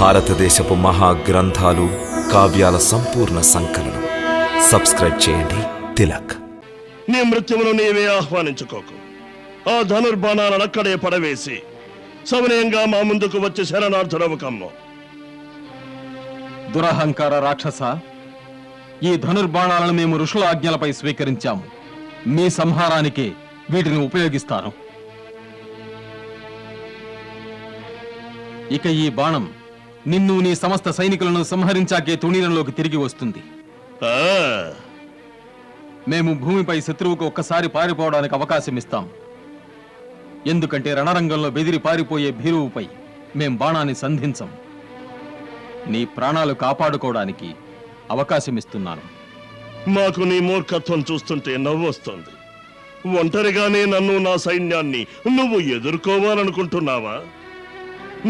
భారతదేశపు మహాగ్రంథాలు, కావ్యాల సంపూర్ణ సంకలనం. సబ్స్క్రైబ్ చేయండి. తిలక్. నీ మృత్యువును నీవే ఆహ్వానించుకోకు. ఆ ధనుర్బాణాలను అక్కడే పడవేసి సవినయంగా మా ముందుకు వచ్చి శరణార్థుడవు కమ్ము. దురహంకార రాక్షస, ఈ ధనుర్బాణాలను మేము ఋషుల ఆజ్ఞలపై స్వీకరించాము. మీ సంహారానికే వీటిని ఉపయోగిస్తాను. ఇక ఈ బాణం నిన్ను నీ సమస్త సైనికులను సంహరించాకే తుణీరంలోకి తిరిగి వస్తుంది. మేము భూమిపై శత్రువుకు ఒక్కసారి పారిపోవడానికి అవకాశం ఇస్తాం. ఎందుకంటే రణరంగంలో బెదిరి పారిపోయే భీరువుపై మేం బాణాన్ని సంధించం. నీ ప్రాణాలు కాపాడుకోవడానికి అవకాశం ఇస్తున్నాను. మాకు నీ మూర్ఖత్వం చూస్తుంటే నవ్వొస్తుంది. ఒంటరిగానే నన్ను, నా సైన్యాన్ని నువ్వు ఎదుర్కోవాలనుకుంటున్నావా?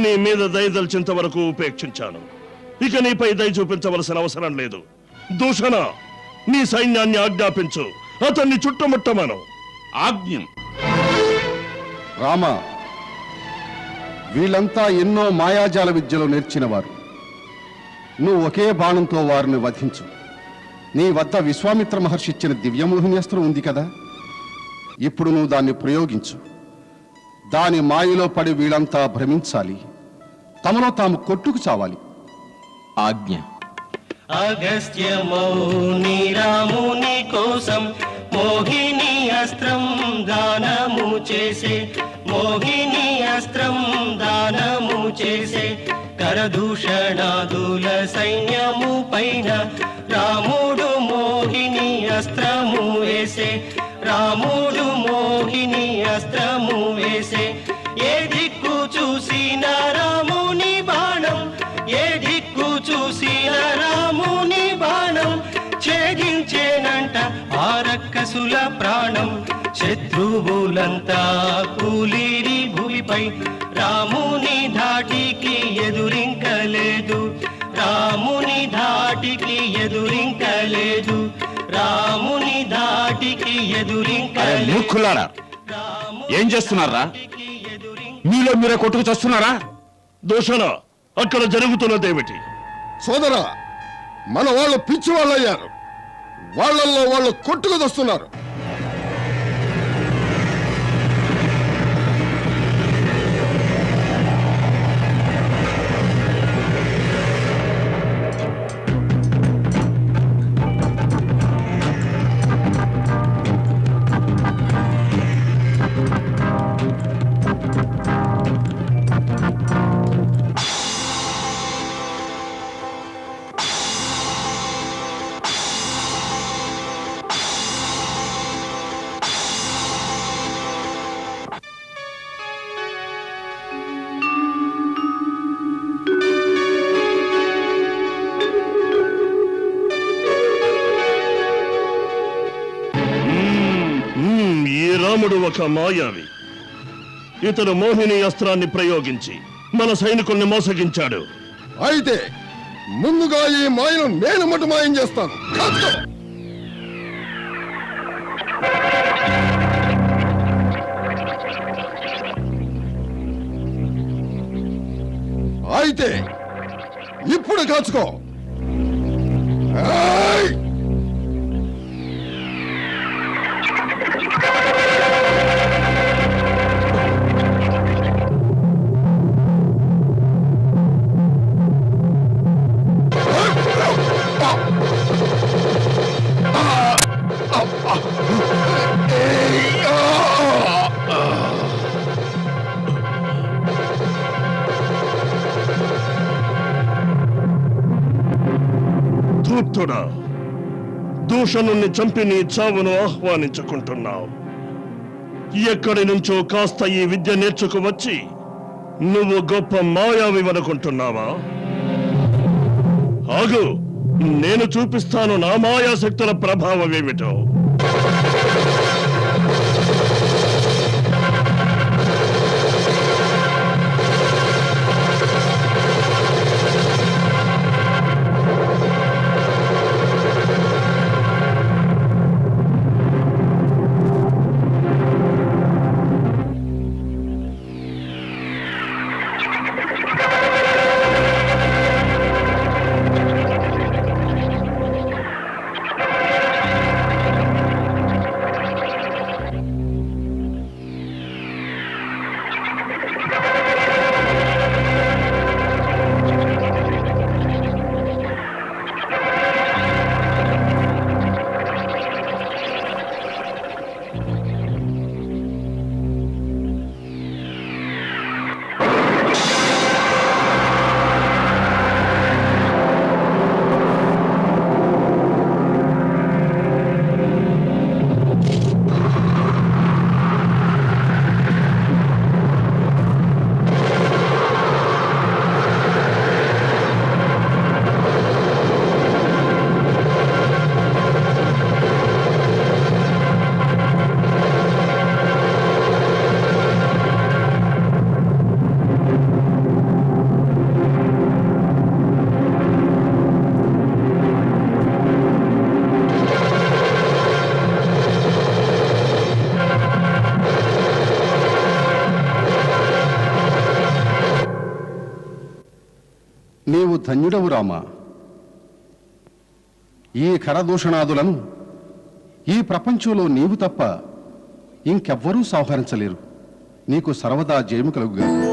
నీ మీద దయదల్చేంత వరకు ఉపేక్షించాను. ఇక నీపై దయ చూపించవలసిన అవసరం లేదు. దూషణ, నీ సైన్యాన్ని ఆజ్ఞాపించు. అతన్ని చుట్టుముట్టమను. ఆజ్ఞం. రామ, వీళ్ళంతా ఎన్నో మాయాజాల విద్యలు నేర్చినవారు. నువ్వు ఒకే బాణంతో వారిని వధించు. నీ వద్ద విశ్వామిత్ర మహర్షి ఇచ్చిన దివ్యమోహిన్యస్త్రం ఉంది కదా, ఇప్పుడు నువ్వు దాన్ని ప్రయోగించు. దాని మాయలో పడి వీళ్ళంతా భ్రమించాలి, తమలో తాము కొట్టుకు చావాలి. ఆజ్ఞ. అగస్త్య మౌని రాముని కోసం మోహిని అస్త్రం దానము చేసే, మోహిని అస్త్రం దానము చేసే. కరదూషణాదుల సైన్యము పైన రాముడు మోహిని అస్త్రము వేసే, రాముడు మోహిని అస్త్రము వేసే. ఏ దిక్కు చూసిన రాముని బాణం, ఏ దిక్కు చూసిన రాముని బాణం ఛేదించేనంట ఆ రక్కసుల ప్రాణం. శత్రువులంతా కూలిరి భూమిపై, రాముని ధాటికి ఎదురింకలేదు, రాముని ధాటికి ఎదురింకలేదు, రాముని ధాటికి ఎదురింకలేదు. మూర్ఖులారా, ఏం చేస్తున్నారా? మీలో మీరే కొట్టుకు చేస్తున్నారా? దూషణ, అక్కడ జరుగుతున్నదేమిటి? సోదరా, మన వాళ్ళు పిచ్చి వాళ్ళు అయ్యారు. వాళ్ళల్లో వాళ్ళు కొట్టుకు వస్తున్నారు. రాముడు ఒక మాయావి. ఇతడు మోహిని అస్త్రాన్ని ప్రయోగించి మన సైనికుల్ని మోసగించాడు. అయితే ముందుగా ఈ మాయను నేను మటు మాయం చేస్తాను. అయితే ఇప్పుడు కాచుకో. ధూర్తుడా, దూషణుణ్ణి చంపి నీ చావును ఆహ్వానించుకుంటున్నావు. ఎక్కడి నుంచో కాస్త ఈ విద్య నేర్చుకు వచ్చి నువ్వు గొప్ప మాయావివనుకుంటున్నావా? ఆగు, నేను చూపిస్తాను నా మాయాశక్తుల ప్రభావం ఏమిటో. నీవు ధన్యుడవు రామా. ఈ ఖరదూషణాదులను ఈ ప్రపంచంలో నీవు తప్ప ఇంకెవ్వరూ సంహరించలేరు. నీకు సర్వదా జయము కలుగుగా.